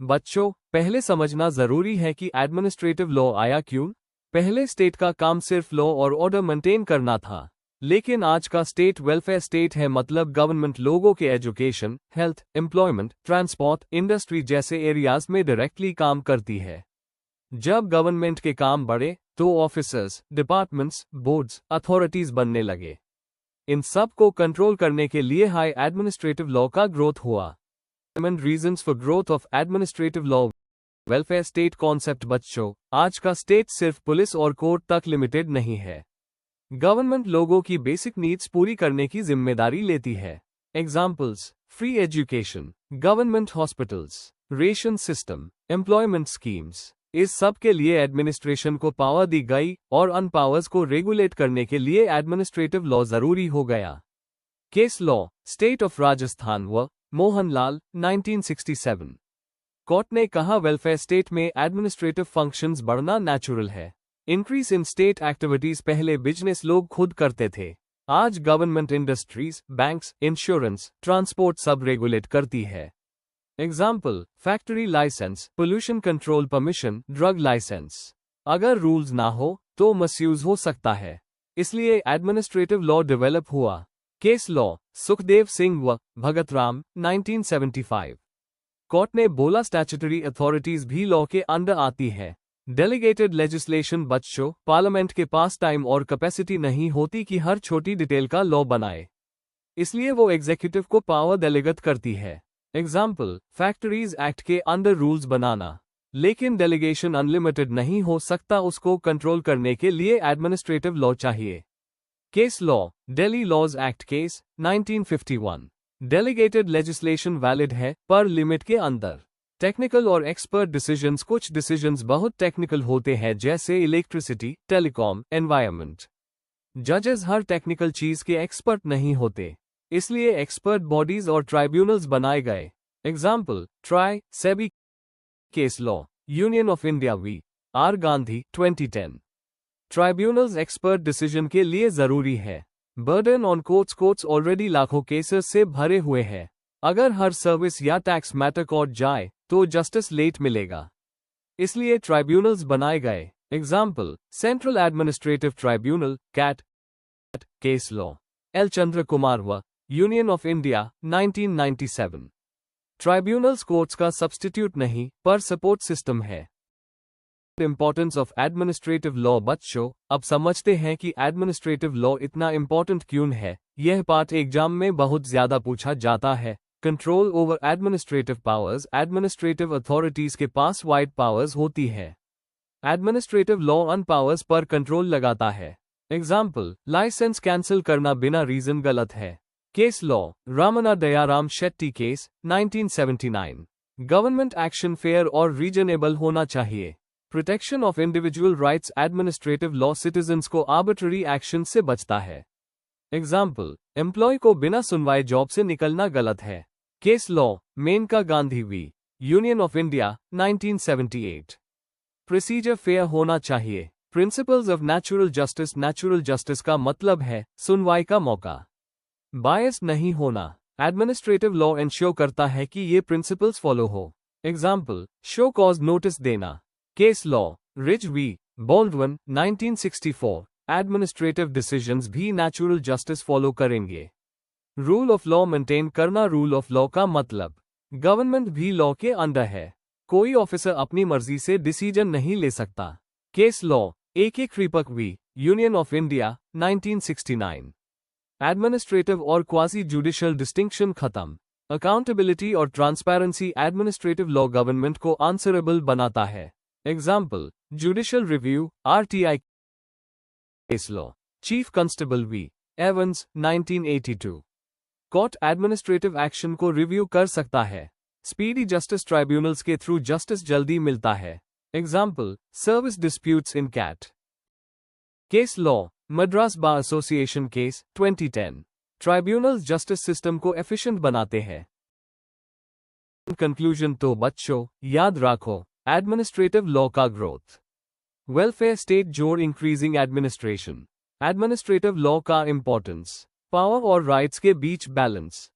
बच्चों, पहले समझना जरूरी है कि एडमिनिस्ट्रेटिव लॉ आया क्यों। पहले स्टेट का काम सिर्फ लॉ और ऑर्डर मेंटेन करना था, लेकिन आज का स्टेट वेलफेयर स्टेट है। मतलब गवर्नमेंट लोगों के education, health, employment, transport, industry जैसे एरियाज में डायरेक्टली काम करती है। जब गवर्नमेंट के काम बढ़े तो ऑफिसर्स, डिपार्टमेंट्स, बोर्ड्स, अथॉरिटीज बनने लगे। इन सब को कंट्रोल करने के लिए हाई एडमिनिस्ट्रेटिव लॉ का ग्रोथ हुआ। Reasons for growth of administrative law. Welfare state concept. बच्चों, आज का स्टेट सिर्फ पुलिस और कोर्ट तक लिमिटेड नहीं है। गवर्नमेंट लोगों की बेसिक नीड्स पूरी करने की जिम्मेदारी लेती है। Examples: free education, government hospitals, ration system, employment schemes. इस सब के लिए एडमिनिस्ट्रेशन को पावर दी गई और अन पावर्स को रेगुलेट करने के लिए एडमिनिस्ट्रेटिव लॉ जरूरी हो गया। Case law, state of Rajasthan व मोहनलाल, 1967। कोर्ट ने कहा वेलफेयर स्टेट में एडमिनिस्ट्रेटिव फंक्शंस बढ़ना नेचुरल है। Increase in state activities. पहले बिजनेस लोग खुद करते थे, आज government industries, banks, insurance, transport सब रेगुलेट करती है। Example: factory licence, pollution control permission, drug licence. अगर रूल्स ना हो तो मिसयूज हो सकता है, इसलिए एडमिनिस्ट्रेटिव लॉ डेवलप हुआ। केस लॉ, सुखदेव सिंह व भगत राम, 1975। कोर्ट ने बोला स्टैट्यूटरी अथॉरिटीज भी लॉ के अंडर आती है। Delegated legislation. बच्चों, पार्लियामेंट के पास टाइम और कैपेसिटी नहीं होती कि हर छोटी डिटेल का लॉ बनाए, इसलिए वो एग्जीक्यूटिव को पावर डेलीगेट करती है। एग्जाम्पल: फैक्ट्रीज एक्ट के अंडर रूल्स बनाना, लेकिन डेलीगेशन अनलिमिटेड नहीं हो सकता। उसको कंट्रोल करने के लिए एडमिनिस्ट्रेटिव लॉ चाहिए। Case law, Delhi laws act case, 1951। Delegated legislation valid है पर लिमिट के अंदर। टेक्निकल और एक्सपर्ट डिसीजंस। कुछ डिसीजंस बहुत टेक्निकल होते हैं जैसे इलेक्ट्रिसिटी, टेलीकॉम, एनवायरनमेंट। जजेस हर टेक्निकल चीज के एक्सपर्ट नहीं होते, इसलिए एक्सपर्ट बॉडीज और ट्राइब्यूनल्स बनाए गए। Example: TRAI, SEBI. Case law, union of India v R Gandhi, 2010। Tribunals expert decision के लिए जरूरी है। बर्डन ऑन कोर्ट्स ऑलरेडी लाखों केसेस से भरे हुए हैं। अगर हर सर्विस या टैक्स मैटर कोर्ट जाए तो जस्टिस लेट मिलेगा, इसलिए ट्राइब्यूनल्स बनाए गए। Example: central administrative tribunal, CAT. Case law, L Chandra Kumar व union of India, 1997। Tribunals courts का सब्स्टिट्यूट नहीं पर सपोर्ट सिस्टम है। Importance of administrative law. बच्चों, अब समझते हैं कि एडमिनिस्ट्रेटिव लॉ इतना इंपॉर्टेंट क्यों है। यह पार्ट एग्जाम में बहुत ज्यादा पूछा जाता है। Control over administrative powers. Administrative authorities के पास वाइड पावर्स होती है। एडमिनिस्ट्रेटिव लॉ अन पावर्स पर कंट्रोल लगाता है। एग्जाम्पल: लाइसेंस कैंसिल करना बिना रीजन गलत है। Case law, Ramana Dayaram Shetty case, 1979। Government action fair और रीजनेबल होना चाहिए। Protection of individual rights. Administrative law citizens को आर्बिट्ररी एक्शन से बचता है। एग्जाम्पल: एम्प्लॉय को बिना सुनवाए जॉब से निकलना गलत है। Case law, Maneka Gandhi V union of India, 1978। Procedure fair होना चाहिए। Principles of natural justice. Natural justice का मतलब है सुनवाई का मौका। बायस नहीं होना। एडमिनिस्ट्रेटिव लॉ इंश्योर करता है कि ये प्रिंसिपल्स फॉलो हो। एग्जाम्पल: शो कॉज नोटिस देना। Case law, Ridge v Baldwin, 1964। Administrative decisions भी नेचुरल जस्टिस फॉलो करेंगे। रूल ऑफ लॉ मेंटेन करना। रूल ऑफ लॉ का मतलब गवर्नमेंट भी लॉ के अंडर है। कोई ऑफिसर अपनी मर्जी से डिसीजन नहीं ले सकता। Case law, AK Kraipak v union of India, 1969। Administrative और क्वासी जुडिशियल डिस्टिंक्शन खत्म। अकाउंटेबिलिटी और ट्रांसपेरेंसी। एडमिनिस्ट्रेटिव लॉ गवर्नमेंट को आंसरेबल बनाता है। Example: judicial review, RTI। Case law, chief constable v Evans, 1982। Court administrative action को रिव्यू कर सकता है। Speedy justice. ट्राइब्यूनल्स के थ्रू जस्टिस जल्दी मिलता है। Example: service disputes in CAT. Case law, Madras bar association case, 2010। Tribunals justice system को efficient बनाते हैं। कंक्लूजन। तो बच्चों, याद रखो, एडमिनिस्ट्रेटिव लॉ का ग्रोथ, वेलफेयर स्टेट जोड़, इंक्रीजिंग एडमिनिस्ट्रेशन, एडमिनिस्ट्रेटिव लॉ का इंपॉर्टेंस, पावर और राइट्स के बीच बैलेंस।